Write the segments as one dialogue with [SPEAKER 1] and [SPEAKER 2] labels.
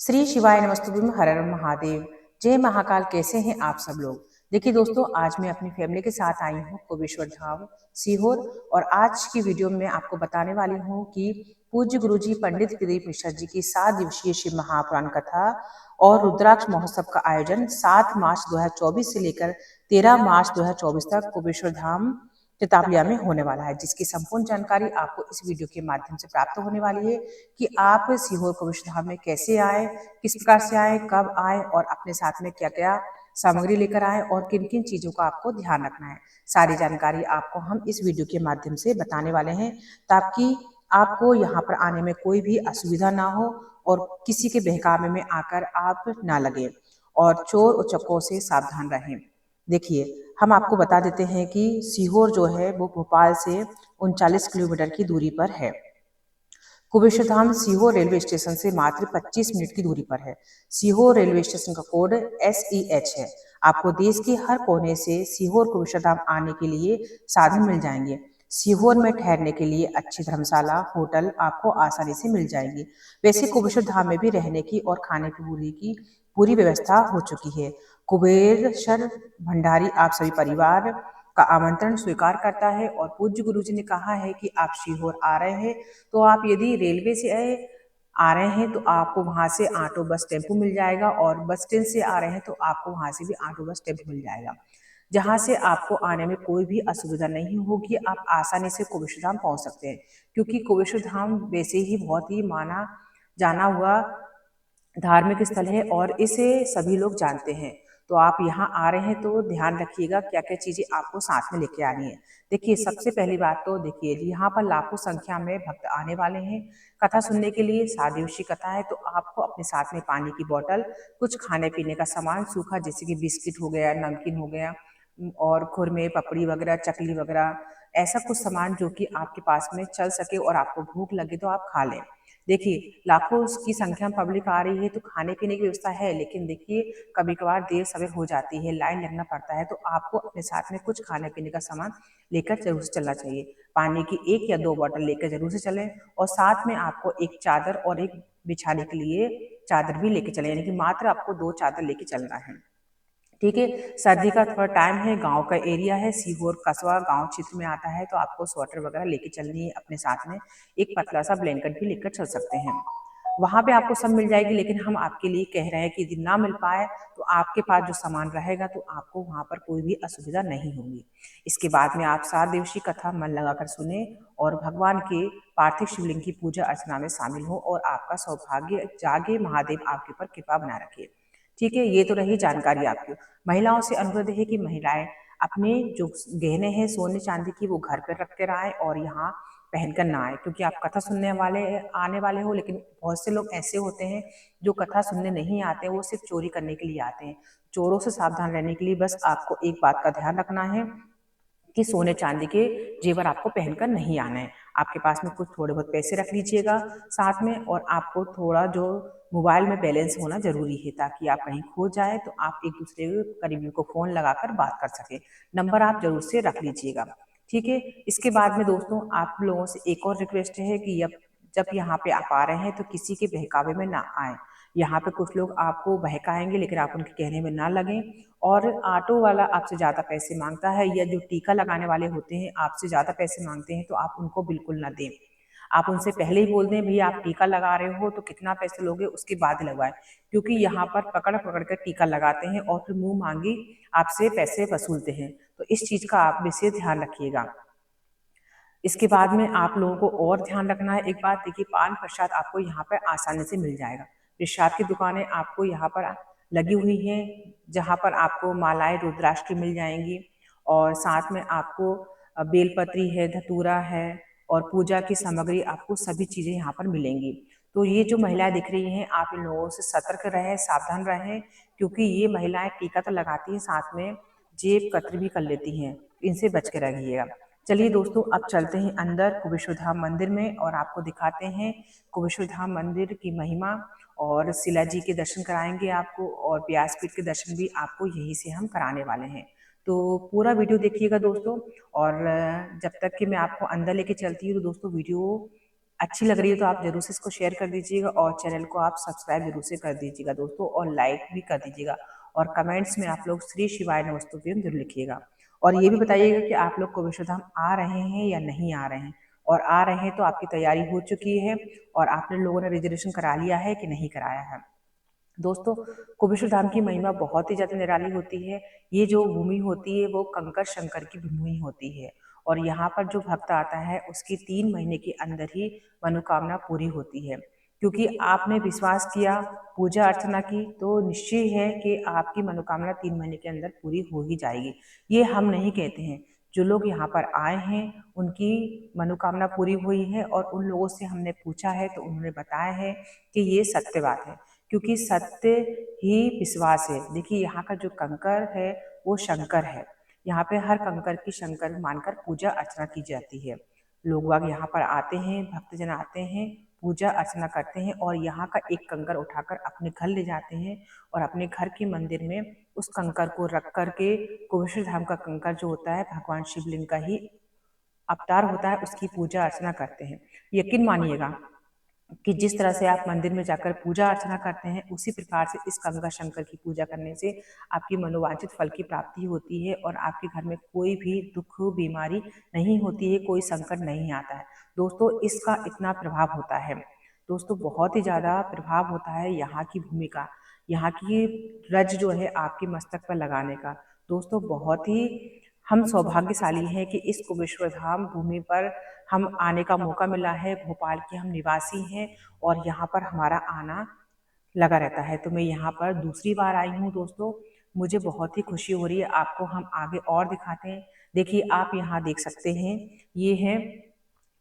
[SPEAKER 1] श्री शिवाय नमस्तुभ्यम, हर हर महादेव। जय महाकाल। कैसे हैं आप सब लोग? देखिए दोस्तों, आज मैं अपनी फैमिली के साथ आई हूँ कुबेश्वर धाम सीहोर। और आज की वीडियो में आपको बताने वाली हूँ कि पूज्य गुरुजी पंडित प्रदीप मिश्रा जी की 7 दिवसीय शिव महापुराण कथा और रुद्राक्ष महोत्सव का आयोजन 7 मार्च 2024 से लेकर 13 मार्च 2024 तक कुबेश्वर धाम चिताबलिया में होने वाला है, जिसकी संपूर्ण जानकारी आपको इस वीडियो के माध्यम से प्राप्त होने वाली है कि आप सीहोर कुबेश्वर धाम में कैसे आए, किस प्रकार से आए, कब आए और अपने साथ में क्या क्या सामग्री लेकर आए और किन किन चीज़ों का आपको ध्यान रखना है। सारी जानकारी आपको हम इस वीडियो के माध्यम से बताने वाले हैं, ताकि आपको यहाँ पर आने में कोई भी असुविधा ना हो और किसी के बहकावे में आकर आप ना लगे और चोर उचक्कों से सावधान रहें। देखिए, हम आपको बता देते हैं कि सीहोर जो है वो भोपाल से 39 किलोमीटर की दूरी पर है। कुबेश्वर धाम सीहोर रेलवे स्टेशन से मात्र 25 मिनट की दूरी पर है। सीहोर रेलवे स्टेशन का कोड SEH है। आपको देश के हर कोने से सीहोर कुबेश्वर धाम आने के लिए साधन मिल जाएंगे। सीहोर में ठहरने के लिए अच्छी धर्मशाला, होटल आपको आसानी से मिल जाएंगी। वैसे कुबेश्वर धाम में भी रहने की और खाने पीने की पूरी व्यवस्था हो चुकी है। कुबेरशर भंडारी आप सभी परिवार का आमंत्रण स्वीकार करता है और पूज्य गुरुजी ने कहा है कि आप सीहोर आ रहे हैं तो आप यदि रेलवे से आ रहे हैं तो आपको वहां से ऑटो बस टेम्पो मिल जाएगा, और बस स्टैंड से आ रहे हैं तो आपको वहां से भी ऑटो बस टेम्पो मिल जाएगा, जहां से आपको आने में कोई भी असुविधा नहीं होगी। आप आसानी से कुबेश्वर धाम पहुंच सकते हैं, क्योंकि कुबेश्वर धाम वैसे ही बहुत ही माना जाना हुआ धार्मिक स्थल है और इसे सभी लोग जानते हैं। तो आप यहाँ आ रहे हैं तो ध्यान रखिएगा क्या क्या चीज़ें आपको साथ में लेके आनी है। देखिए, सबसे पहली बात तो देखिए, यहाँ पर लाखों संख्या में भक्त आने वाले हैं कथा सुनने के लिए। 7 दिवसीय कथा है तो आपको अपने साथ में पानी की बोतल, कुछ खाने पीने का सामान सूखा, जैसे कि बिस्किट हो गया, नमकीन हो गया, और खुरमे, पपड़ी वगैरह, चकली वगैरह, ऐसा कुछ सामान जो कि आपके पास में चल सके और आपको भूख लगे तो आप खा लें। देखिए, लाखों की संख्या में पब्लिक आ रही है तो खाने पीने की व्यवस्था है, लेकिन देखिए कभी कभार देर सवेर हो जाती है, लाइन लगना पड़ता है, तो आपको अपने साथ में कुछ खाने पीने का सामान लेकर जरूर से चलना चाहिए। पानी की 1 या 2 बोतल लेकर जरूर से चलें, और साथ में आपको एक चादर और एक बिछाने के लिए चादर भी लेके चलें, यानी कि मात्र आपको 2 चादर लेके चलना है। ठीक है। सर्दी का थोड़ा टाइम है, गांव का एरिया है, सीहोर कस्बा गांव क्षेत्र में आता है, तो आपको स्वेटर वगैरह लेके चलनी है अपने साथ में। एक पतला सा ब्लैंकेट भी लेकर चल सकते हैं। वहां पे आपको सब मिल जाएगी, लेकिन हम आपके लिए कह रहे हैं कि यदि ना मिल पाए तो आपके पास जो सामान रहेगा तो आपको वहां पर कोई भी असुविधा नहीं होगी। इसके बाद में आप 7 दिवसीय कथा मन लगाकर सुने और भगवान के पार्थिव शिवलिंग की पूजा अर्चना में शामिल हो और आपका सौभाग्य जागे, महादेव आपके ऊपर कृपा बना रखे। ठीक है, ये तो रही जानकारी आपकी। महिलाओं से अनुरोध है कि महिलाएं अपने जो गहने हैं सोने चांदी की वो घर पर रख कर आए और यहाँ पहनकर ना आए, क्योंकि आप कथा सुनने वाले आने वाले हो, लेकिन बहुत से लोग ऐसे होते हैं जो कथा सुनने नहीं आते, वो सिर्फ चोरी करने के लिए आते हैं। चोरों से सावधान रहने के लिए बस आपको एक बात का ध्यान रखना है कि सोने चांदी के जेवर आपको पहनकर नहीं आना है। आपके पास में कुछ थोड़े बहुत पैसे रख लीजिएगा साथ में, और आपको थोड़ा जो मोबाइल में बैलेंस होना जरूरी है, ताकि आप कहीं खो जाए तो आप एक दूसरे करीबियों को फोन लगाकर बात कर सके। नंबर आप जरूर से रख लीजिएगा। ठीक है। इसके बाद में दोस्तों, आप लोगों से एक और रिक्वेस्ट है कि जब यहाँ पे आप आ रहे हैं तो किसी के बहकावे में ना आए। यहाँ पे कुछ लोग आपको बहकाएंगे, लेकिन आप उनके कहने में ना लगें। और ऑटो वाला आपसे ज़्यादा पैसे मांगता है, या जो टीका लगाने वाले होते हैं आपसे ज़्यादा पैसे मांगते हैं, तो आप उनको बिल्कुल ना दें। आप उनसे पहले ही बोल दें, भैया आप टीका लगा रहे हो तो कितना पैसे लोगे, उसके बाद लगवाएं, क्योंकि यहाँ पर पकड़ पकड़ कर टीका लगाते हैं और फिर मुंह मांगी आपसे पैसे वसूलते हैं। तो इस चीज़ का आप विशेष ध्यान रखिएगा। इसके बाद में आप लोगों को और ध्यान रखना है एक बात, देखिए पान प्रसाद आपको यहाँ पर आसानी से मिल जाएगा। प्रसाद की दुकानें आपको यहाँ पर लगी हुई हैं, जहाँ पर आपको मालाएं रुद्राक्ष की मिल जाएंगी, और साथ में आपको बेलपत्री है, धतूरा है, और पूजा की सामग्री आपको सभी चीज़ें यहाँ पर मिलेंगी। तो ये जो महिलाएं दिख रही हैं, आप इन लोगों से सतर्क रहें, सावधान रहें, क्योंकि ये महिलाएं टीका तो लगाती हैं, साथ में जेब कतरी भी कर लेती हैं। इनसे बच के रहिएगा। चलिए दोस्तों, अब चलते हैं अंदर कुबेश्वर धाम मंदिर में और आपको दिखाते हैं कुबेश्वर धाम मंदिर की महिमा, और शिला जी के दर्शन कराएंगे आपको, और व्यासपीठ के दर्शन भी आपको यहीं से हम कराने वाले हैं। तो पूरा वीडियो देखिएगा दोस्तों। और जब तक कि मैं आपको अंदर लेके चलती हूँ तो दोस्तों वीडियो अच्छी लग रही है तो आप जरूर से इसको शेयर कर दीजिएगा और चैनल को आप सब्सक्राइब जरूर से कर दीजिएगा दोस्तों, और लाइक भी कर दीजिएगा। और कमेंट्स में आप लोग श्री शिवाय नमस्तुभ्यम जरूर लिखिएगा। और ये भी बताइएगा कि आप लोग कुबेश्वर धाम आ रहे हैं या नहीं आ रहे हैं, और आ रहे हैं तो आपकी तैयारी हो चुकी है और आपने लोगों ने रिजर्वेशन करा लिया है कि नहीं कराया है। दोस्तों, कुबेश्वर धाम की महिमा बहुत ही ज़्यादा निराली होती है। ये जो भूमि होती है वो कंकर शंकर की भूमि होती है, और यहाँ पर जो भक्त आता है उसकी 3 महीने के अंदर ही मनोकामना पूरी होती है। क्योंकि आपने विश्वास किया, पूजा अर्चना की, तो निश्चय है कि आपकी मनोकामना 3 महीने के अंदर पूरी हो ही जाएगी। ये हम नहीं कहते हैं, जो लोग यहाँ पर आए हैं उनकी मनोकामना पूरी हुई है, और उन लोगों से हमने पूछा है तो उन्होंने बताया है कि ये सत्य बात है। क्योंकि सत्य ही विश्वास है। देखिए, यहाँ का जो कंकर है वो शंकर है। यहाँ पे हर कंकर की शंकर मानकर पूजा अर्चना की जाती है। लोग बाग यहाँ पर आते हैं, भक्तजन आते हैं, पूजा अर्चना करते हैं, और यहाँ का एक कंकर उठाकर अपने घर ले जाते हैं, और अपने घर के मंदिर में उस कंकर को रख करके, कुबेश्वर धाम का कंकर जो होता है भगवान शिवलिंग का ही अवतार होता है, उसकी पूजा अर्चना करते हैं। यकीन मानिएगा कि जिस तरह से आप मंदिर में जाकर पूजा अर्चना करते हैं, उसी प्रकार से इस गंगा शंकर की पूजा करने से आपकी मनोवांछित फल की प्राप्ति होती है, और आपके घर में कोई भी दुख बीमारी नहीं होती है, कोई संकट नहीं आता है। दोस्तों, इसका इतना प्रभाव होता है, दोस्तों बहुत ही ज़्यादा प्रभाव होता है यहाँ की भूमि का, यहाँ की रज जो है आपके मस्तक पर लगाने का। दोस्तों, बहुत ही हम सौभाग्यशाली हैं कि इस कुबेश्वर धाम भूमि पर हम आने का मौका मिला है। भोपाल के हम निवासी हैं, और यहाँ पर हमारा आना लगा रहता है। तो मैं यहाँ पर दूसरी बार आई हूँ दोस्तों, मुझे बहुत ही खुशी हो रही है। आपको हम आगे और दिखाते हैं। देखिए, आप यहाँ देख सकते हैं, ये है,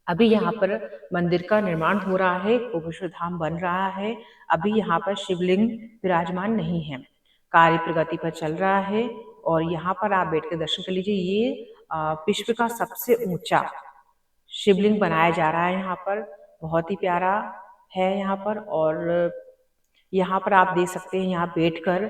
[SPEAKER 1] अभी यहाँ पर मंदिर का निर्माण हो रहा है, कुबेश्वर धाम बन रहा है। अभी यहाँ पर शिवलिंग विराजमान नहीं है, कार्य प्रगति पर चल रहा है। और यहाँ पर आप बैठ कर दर्शन कर लीजिए। ये विश्व का सबसे ऊंचा शिवलिंग बनाया जा रहा है यहाँ पर, बहुत ही प्यारा है यहाँ पर। और यहाँ पर आप देख सकते हैं, यहाँ बैठकर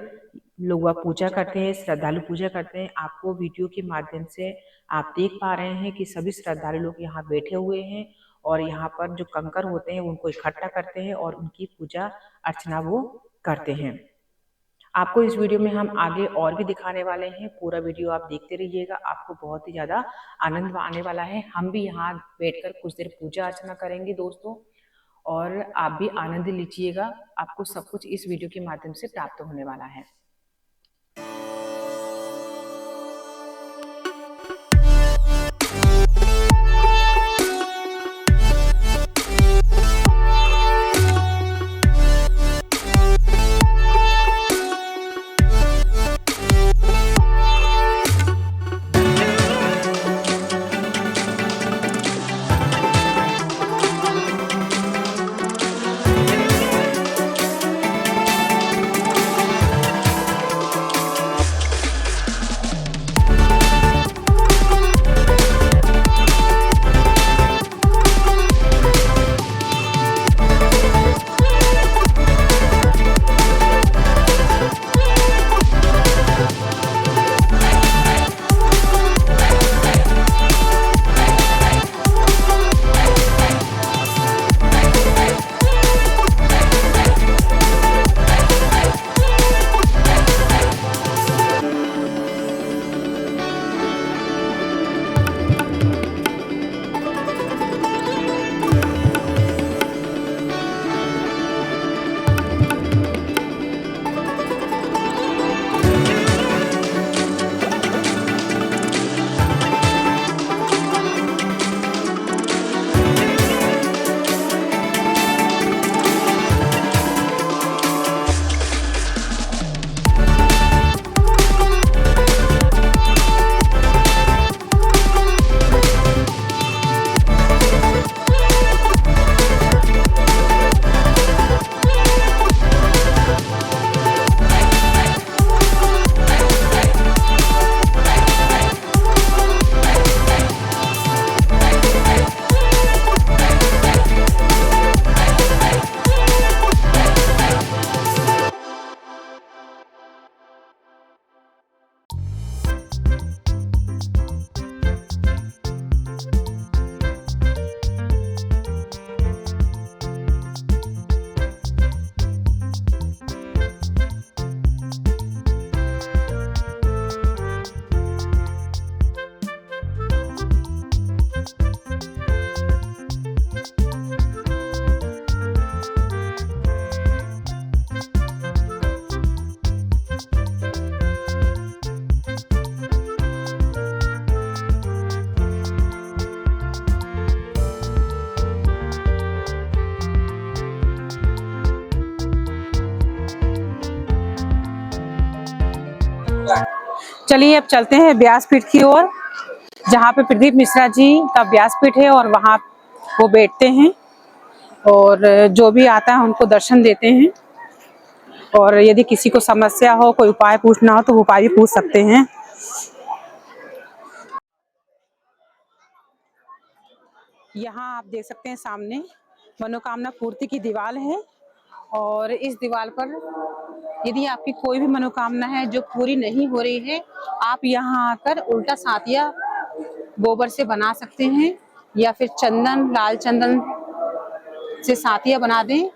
[SPEAKER 1] लोग पूजा करते हैं, श्रद्धालु पूजा करते हैं। आपको वीडियो के माध्यम से आप देख पा रहे हैं कि सभी श्रद्धालु लोग यहाँ बैठे हुए हैं, और यहाँ पर जो कंकर होते हैं उनको इकट्ठा करते हैं और उनकी पूजा अर्चना वो करते हैं। आपको इस वीडियो में हम आगे और भी दिखाने वाले हैं, पूरा वीडियो आप देखते रहिएगा, आपको बहुत ही ज़्यादा आनंद आने वाला है। हम भी यहाँ बैठकर कुछ देर पूजा अर्चना करेंगे दोस्तों, और आप भी आनंद लीजिएगा। आपको सब कुछ इस वीडियो के माध्यम से प्राप्त होने वाला है। चलिए अब चलते हैं व्यासपीठ की ओर, जहाँ पे प्रदीप मिश्रा जी का व्यासपीठ है और वहाँ वो बैठते हैं और जो भी आता है उनको दर्शन देते हैं। और यदि किसी को समस्या हो, कोई उपाय पूछना हो तो वो उपाय भी पूछ सकते हैं। यहाँ आप देख सकते हैं सामने मनोकामना पूर्ति की दीवार है और इस दीवार पर यदि आपकी कोई भी मनोकामना है जो पूरी नहीं हो रही है, आप यहाँ आकर उल्टा सातिया गोबर से बना सकते हैं या फिर चंदन, लाल चंदन से सातिया बना दें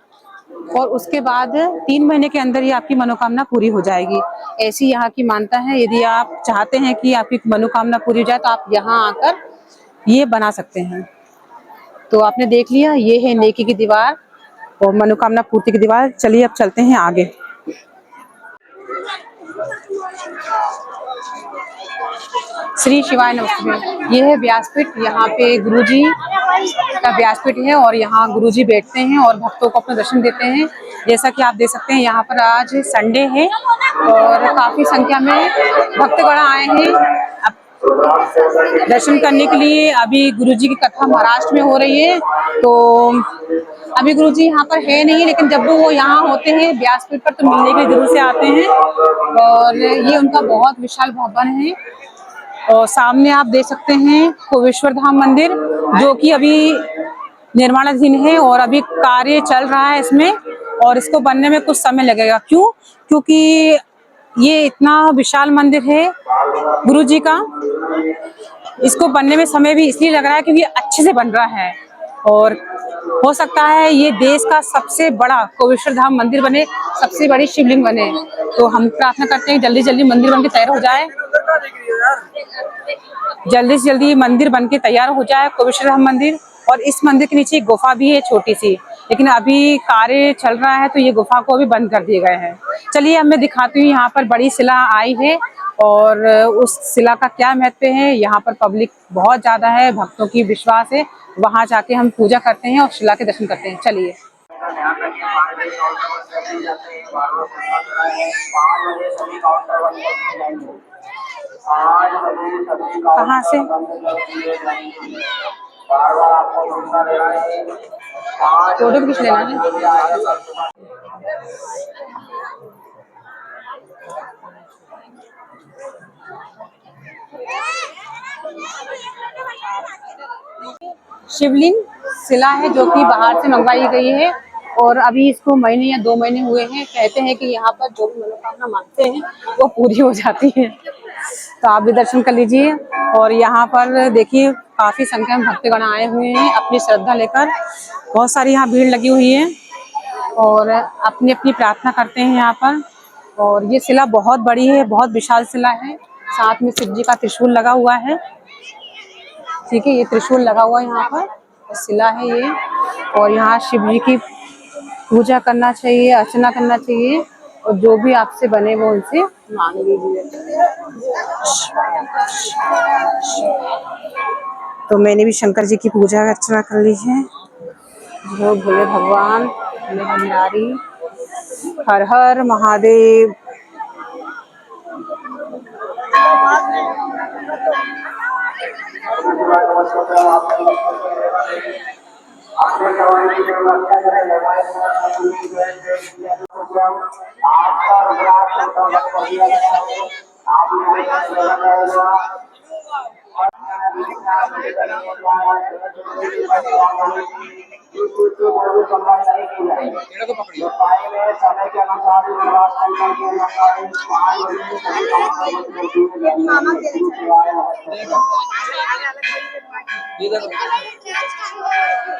[SPEAKER 1] और उसके बाद 3 महीने के अंदर ही आपकी मनोकामना पूरी हो जाएगी। ऐसी यहाँ की मान्यता है। यदि आप चाहते हैं कि आपकी मनोकामना पूरी हो जाए तो आप यहाँ आकर ये बना सकते हैं। तो आपने देख लिया, ये है नेकी की दीवार और मनोकामना पूर्ति की दीवार। चलिए अब चलते हैं आगे। श्री शिवाय नमस्ते। ये है व्यासपीठ। यहाँ पे गुरुजी का व्यासपीठ है और यहाँ गुरुजी बैठते हैं और भक्तों को अपना दर्शन देते हैं। जैसा कि आप देख सकते हैं यहाँ पर आज संडे है और काफी संख्या में भक्तगण आए हैं दर्शन करने के लिए। अभी गुरुजी की कथा महाराष्ट्र में हो रही है, तो अभी गुरुजी यहाँ पर है नहीं, लेकिन जब वो यहाँ होते हैं व्यासपीठ पर तो मिलने के लिए जरूर से आते हैं। और ये उनका बहुत विशाल भवन है और सामने आप देख सकते हैं कोवेश्वर धाम मंदिर, जो कि अभी निर्माणाधीन है और अभी कार्य चल रहा है इसमें और इसको बनने में कुछ समय लगेगा। क्यों? क्योंकि ये इतना विशाल मंदिर है गुरुजी का, इसको बनने में समय भी इसलिए लग रहा है क्योंकि अच्छे से बन रहा है और हो सकता है ये देश का सबसे बड़ा कोवेश्वर धाम मंदिर बने, सबसे बड़ी शिवलिंग बने। तो हम प्रार्थना करते हैं जल्दी जल्दी मंदिर बनके तैयार हो जाए, जल्दी से जल्दी मंदिर बनके तैयार हो जाए कोवेश्वर धाम मंदिर। और इस मंदिर के नीचे एक गुफा भी है छोटी सी, लेकिन अभी कार्य चल रहा है तो ये गुफा को अभी बंद कर दिए गए हैं। चलिए अब मैं दिखाती हूँ, यहाँ पर बड़ी शिला आई है और उस शिला का क्या महत्व है। यहाँ पर पब्लिक बहुत ज्यादा है, भक्तों की विश्वास है, वहां जाके हम पूजा करते हैं और शिला के दर्शन करते हैं। चलिए कहाँ से फोटो भी खींच लेना है। शिवलिंग शिला है जो कि बाहर से मंगवाई गई है और अभी इसको महीने या 2 महीने हुए हैं। कहते हैं कि यहाँ पर जो भी मनोकामना मांगते हैं वो पूरी हो जाती है, तो आप भी दर्शन कर लीजिए। और यहाँ पर देखिए काफी संख्या में भक्तगण आए हुए हैं अपनी श्रद्धा लेकर, बहुत सारी यहाँ भीड़ लगी हुई है और अपनी अपनी प्रार्थना करते हैं यहाँ पर। और ये शिला बहुत बड़ी है, बहुत विशाल शिला है, साथ में शिव जी का त्रिशूल लगा हुआ है। ठीक है, ये त्रिशूल लगा हुआ है यहाँ पर, शिला है ये। और यहाँ शिव जी की पूजा करना चाहिए, अर्चना करना चाहिए और जो भी आपसे बने वो उनसे मांग लीजिए। तो मैंने भी शंकर जी की पूजा अर्चना कर ली है। जो भोले भगवान, भोले भंडारी, हर हर महादेव।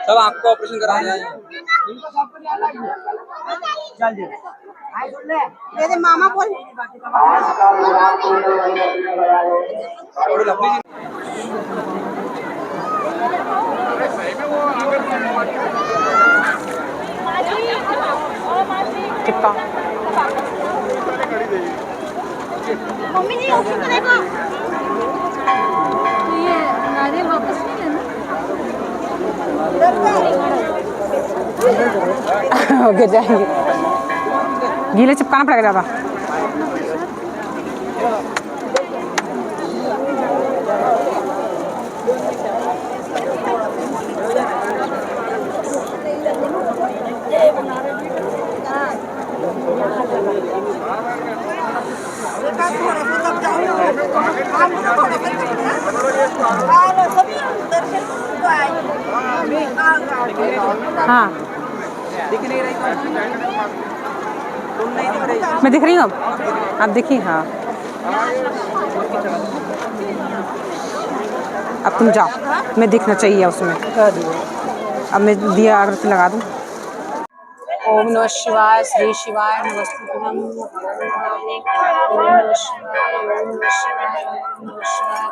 [SPEAKER 2] सब आपको ऑपरेशन कराना है।
[SPEAKER 3] मामा बोल
[SPEAKER 1] टिक्का
[SPEAKER 3] मम्मी जी ऑप्शन करेगा तो ये नारियल वापस नहीं लेना
[SPEAKER 1] गिर जाएंगे, गीले चिपकाना पड़ेगा ज्यादा। हाँ
[SPEAKER 2] दिख नहीं रही तुम नहीं दिख रही।
[SPEAKER 1] मैं दिख रही हूँ अब देखी। हाँ अब तुम जाओ, मैं दिखना चाहिए उसमें। अब मैं दिया आरती लगा दूँ। ओम नमः शिवाय, श्री शिवाय नमस्तुभ्यं। ओम नमः शिवाय, ओम नमः शिवाय, ओम नमः शिवाय,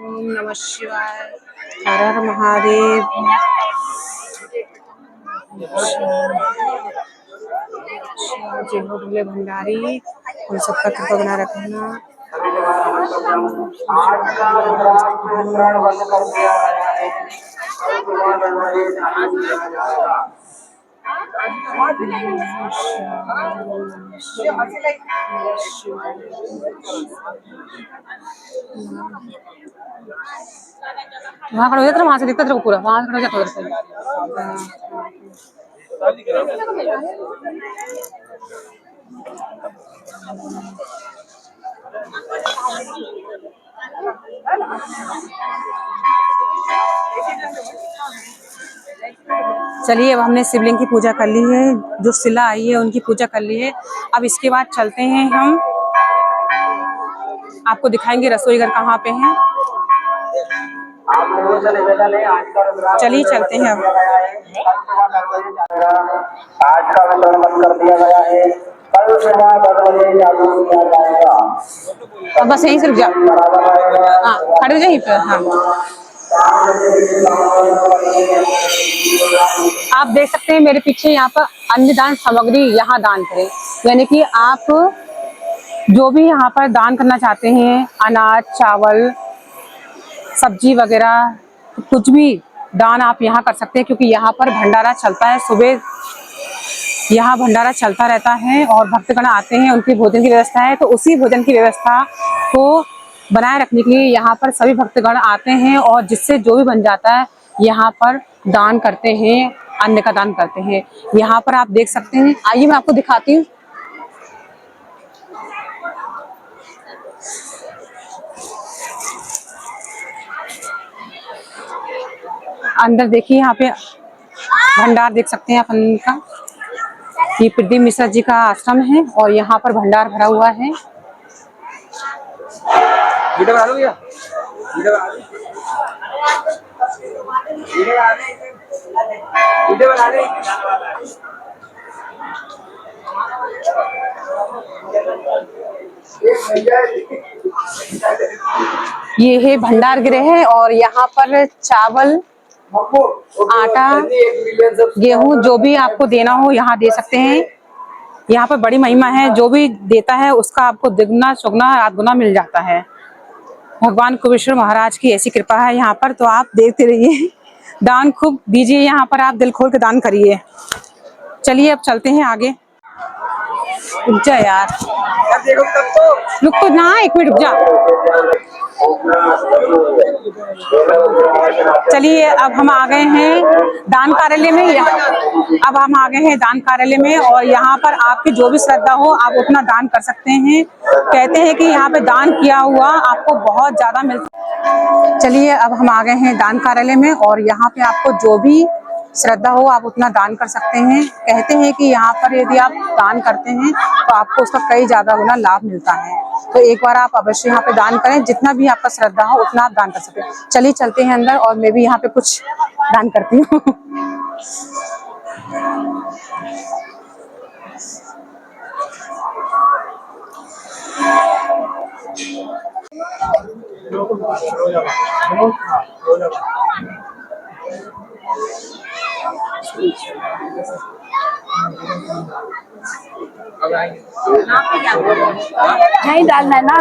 [SPEAKER 1] ओम नमः शिवाय। हर हर महादेव। जय हो भोले भंडारी, हम सबका कृपा बना रखना। वहाँ खड़ा हो जाता, वहां से दिखता तेरे को पूरा, वहां खड़ा हो जाता उधर से। चलिए, अब हमने शिवलिंग की पूजा कर ली है, जो शिला आई है उनकी पूजा कर ली है। अब इसके बाद चलते हैं, हम आपको दिखाएंगे रसोई घर कहाँ पे है। चलिए चलते हैं अब।
[SPEAKER 4] आज का वितरण बंद कर दिया गया है, कल सुबह 10 बजे चालू किया जाएगा।
[SPEAKER 1] अब बस यहीं से रुक जाओ। हाँ खड़े हो जाइए पे। हाँ आप देख सकते हैं मेरे पीछे यहाँ पर अन्नदान सामग्री यहाँ दान करें, यानी कि आप जो भी यहाँ पर दान करना चाहते हैं, अनाज चावल सब्जी वगैरह कुछ भी दान आप यहाँ कर सकते हैं, क्योंकि यहाँ पर भंडारा चलता है। सुबह यहाँ भंडारा चलता रहता है और भक्तगण आते हैं, उनकी भोजन की व्यवस्था है। तो उसी भोजन की व्यवस्था को बनाए रखने के लिए यहाँ पर सभी भक्तगण आते हैं और जिससे जो भी बन जाता है यहाँ पर दान करते हैं, अन्न का दान करते हैं। यहाँ पर आप देख सकते हैं, आइए मैं आपको दिखाती हूँ। अंदर देखिए, यहाँ पे भंडार देख सकते हैं आप अन्न का। ये प्रदीप मिश्रा जी का आश्रम है और यहाँ पर भंडार भरा हुआ है।
[SPEAKER 2] वीडियो बना लो भैया, वीडियो बना लो, वीडियो बना ले।
[SPEAKER 1] ये है भंडार गृह है और यहाँ पर चावल आटा गेहूं जो भी आपको देना हो यहाँ दे सकते हैं। यहाँ पर बड़ी महिमा है, जो भी देता है उसका आपको दुगना चौगुना रात गुना मिल जाता है। भगवान कुबेश्वर महाराज की ऐसी कृपा है यहाँ पर, तो आप देखते रहिए, दान खूब दीजिए, यहाँ पर आप दिल खोल के दान करिए। चलिए अब चलते हैं आगे। रुक जा यार,
[SPEAKER 2] देखो तब तो
[SPEAKER 1] रुक तो ना, एक मिनट रुक जा। चलिए अब हम आ गए हैं दान कार्यालय में। अब हम आ गए हैं दान कार्यालय में और यहाँ पर आपकी जो भी श्रद्धा हो आप उतना दान कर सकते हैं। कहते हैं कि यहाँ पे दान किया हुआ आपको बहुत ज्यादा मिलता। चलिए अब हम आ गए हैं दान कार्यालय में और यहाँ पे आपको जो भी श्रद्धा हो आप उतना दान कर सकते हैं। कहते हैं कि यहाँ पर यदि आप दान करते हैं तो आपको उसका कई ज्यादा गुना लाभ मिलता है। तो एक बार आप अवश्य यहाँ पे दान करें, जितना भी आपका श्रद्धा हो उतना आप दान कर सकते हैं। चलिए चलते हैं अंदर और मैं भी यहाँ पे कुछ दान करती हूँ।
[SPEAKER 3] नहीं डालना है ना।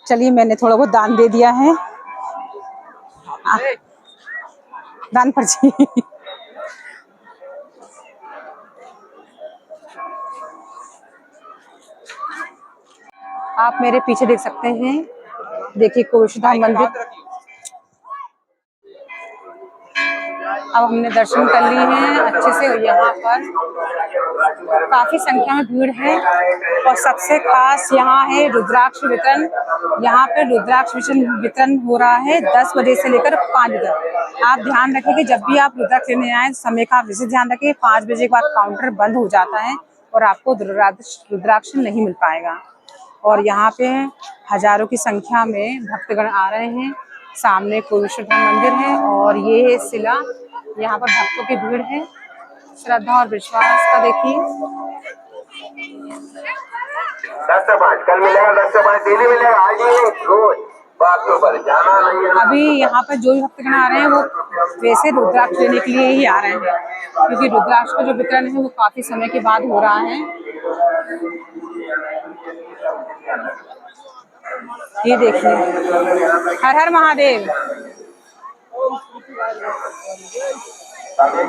[SPEAKER 1] चलिए, मैंने थोड़ा बहुत दान दे दिया है। दान पर्ची। आप मेरे पीछे देख सकते हैं, देखिए कोविड धाम मंदिर। अब हमने दर्शन कर लिए हैं अच्छे से। यहाँ पर काफी संख्या में भीड़ है और सबसे खास यहाँ है रुद्राक्ष वितरण। यहाँ पे रुद्राक्ष वितरण हो रहा है 10 बजे से लेकर 5 बजे तक। आप ध्यान रखें कि जब भी आप रुद्राक्ष लेने आए समय का आप विशेष ध्यान रखें। 5 बजे के बाद काउंटर बंद हो जाता है और आपको रुद्राक्ष नहीं मिल पाएगा। और यहाँ पे हजारों की संख्या में भक्तगण आ रहे हैं। सामने कोविश्वर धाम मंदिर है और ये है शिला। यहाँ पर भक्तों की भीड़ है। श्रद्धा और विश्वास का देखिए।
[SPEAKER 4] 10 से 5 कल मिलेगा, 10 से 5 डेली मिलेगा। आज ही रोज बात के ऊपर जाना नहीं है।
[SPEAKER 1] अभी यहाँ पर जो भी भक्तगण आ रहे हैं वो वैसे रुद्राक्ष लेने के लिए ही आ रहे हैं, क्योंकि रुद्राक्ष का जो वितरण है वो काफी समय के बाद हो रहा है। ये देखिए, हर हर महादेव।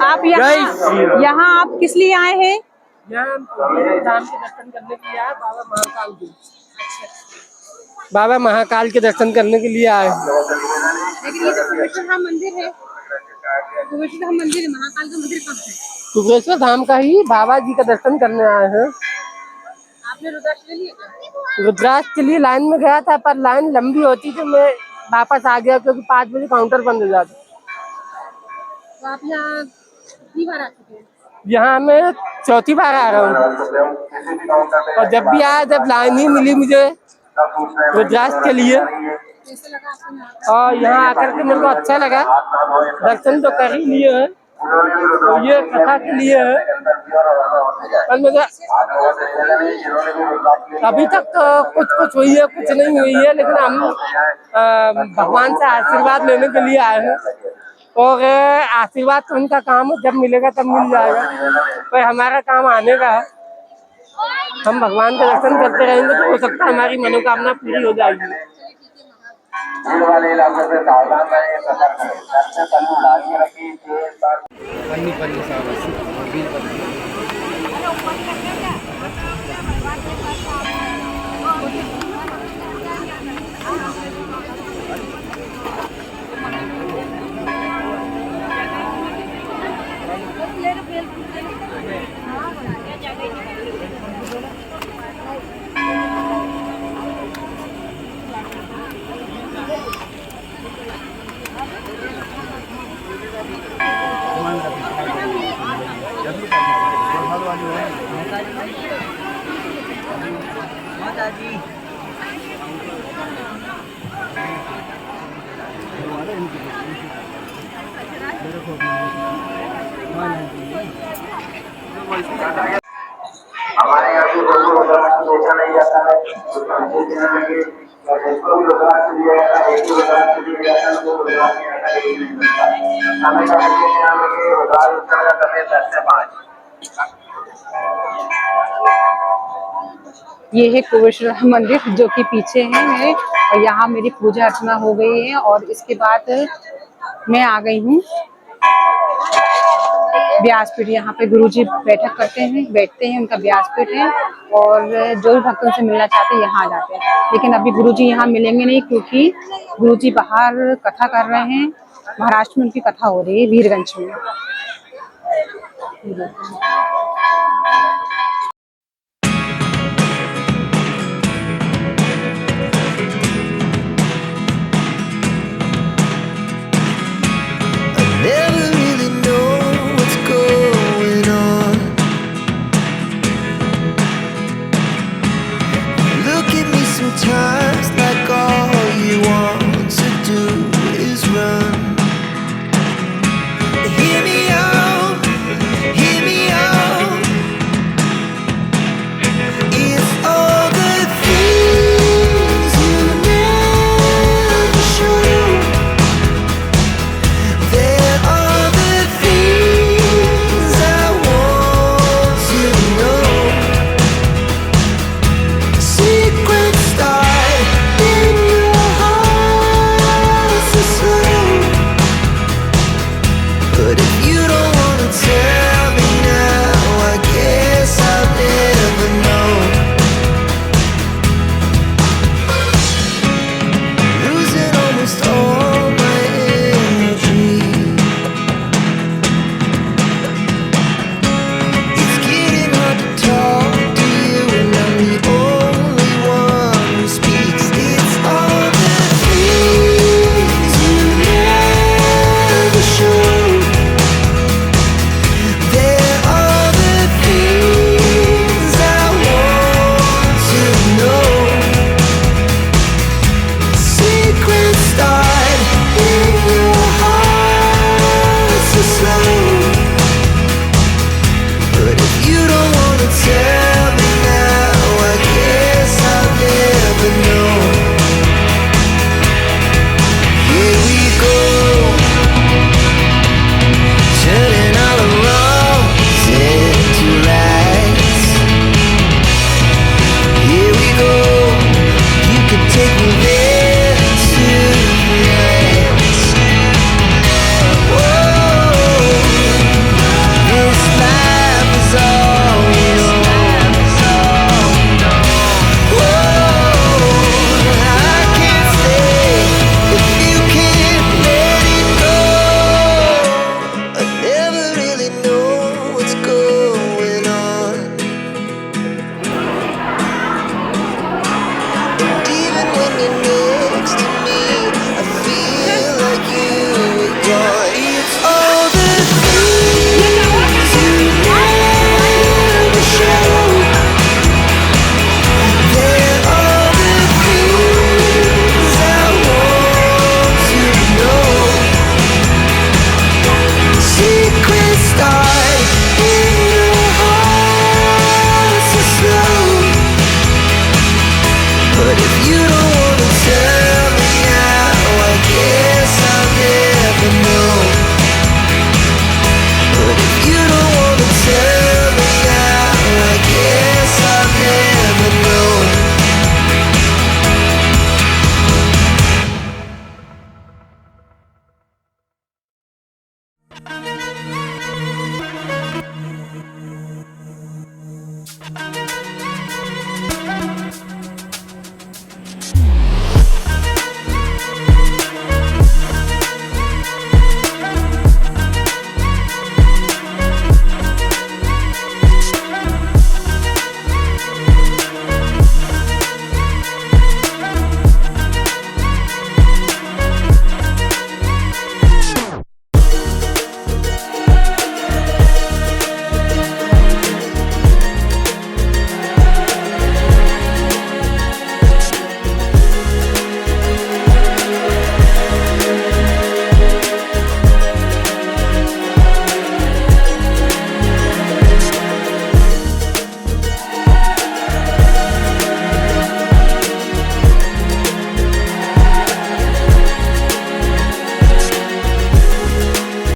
[SPEAKER 1] आप यहाँ आप किस लिए आए हैं?
[SPEAKER 5] धाम के दर्शन करने के लिए आए, बाबा महाकाल के। बाबा महाकाल के दर्शन करने के लिए आए।
[SPEAKER 1] लेकिन ये जो कोविश्वर धाम मंदिर है, कोविश्वर धाम मंदिर, महाकाल का मंदिर कहाँ है?
[SPEAKER 5] कोविश्वर धाम का ही बाबा जी का दर्शन करने आए हैं।
[SPEAKER 1] आपने रुद्राक्ष ले लिया क्या?
[SPEAKER 5] रुद्राक्ष के लिए लाइन में गया था, पर लाइन लंबी होती तो मैं वापस आ गया, क्योंकि 5 बजे काउंटर बंद हो जाता।
[SPEAKER 1] तो आप यहाँ कितनी बार आ चुके हैं?
[SPEAKER 5] यहाँ मैं चौथी बार आ रहा हूँ और जब भी आया जब लाइन ही मिली मुझे रुद्राक्ष के लिए।
[SPEAKER 1] कैसा लगा आपको यहाँ?
[SPEAKER 5] और यहाँ आकर के मेरे को अच्छा लगा। दर्शन तो कर ही लिए हैं, ये कथा के लिए है। पर मुझे अभी तक तो कुछ हुई है, कुछ नहीं हुई है, लेकिन हम भगवान से आशीर्वाद लेने के लिए आए हैं। और आशीर्वाद तो उनका काम है, जब मिलेगा तब मिल जाएगा। पर हमारा काम आने का है। हम भगवान का दर्शन करते रहेंगे तो हो सकता है हमारी मनोकामना पूरी हो जाएगी।
[SPEAKER 4] भीड़ वाले इलाकों से सावधान रहें, सतर्क रहें। घर से तल्लू लागी रखी, तेज बात हमारे यहाँ से कोई रुद्राक्ष बेचा नहीं जाता है। तो 5 दिन लगे और जिसको भी रुद्राक्ष दिया जाता है, एक ही रुद्राक्ष दिया जाता है, तो रुद्राक्ष आता है, एक नहीं मिलता है। समय का यहाँ लगे रुद्राक्ष का समय 10 से 5।
[SPEAKER 1] ये है कोविश्वर धाम मंदिर जो कि पीछे है मेरे, और यहाँ मेरी पूजा अर्चना हो गई है और इसके बाद मैं आ गई हूँ व्यासपीठ। यहाँ पे गुरुजी बैठते हैं, उनका व्यासपीठ है और जो भी भक्त उनसे मिलना चाहते हैं यहाँ आ जाते हैं। लेकिन अभी गुरुजी यहाँ मिलेंगे नहीं, क्योंकि गुरुजी बाहर कथा कर रहे हैं। महाराष्ट्र में उनकी कथा हो रही है वीरगंज में।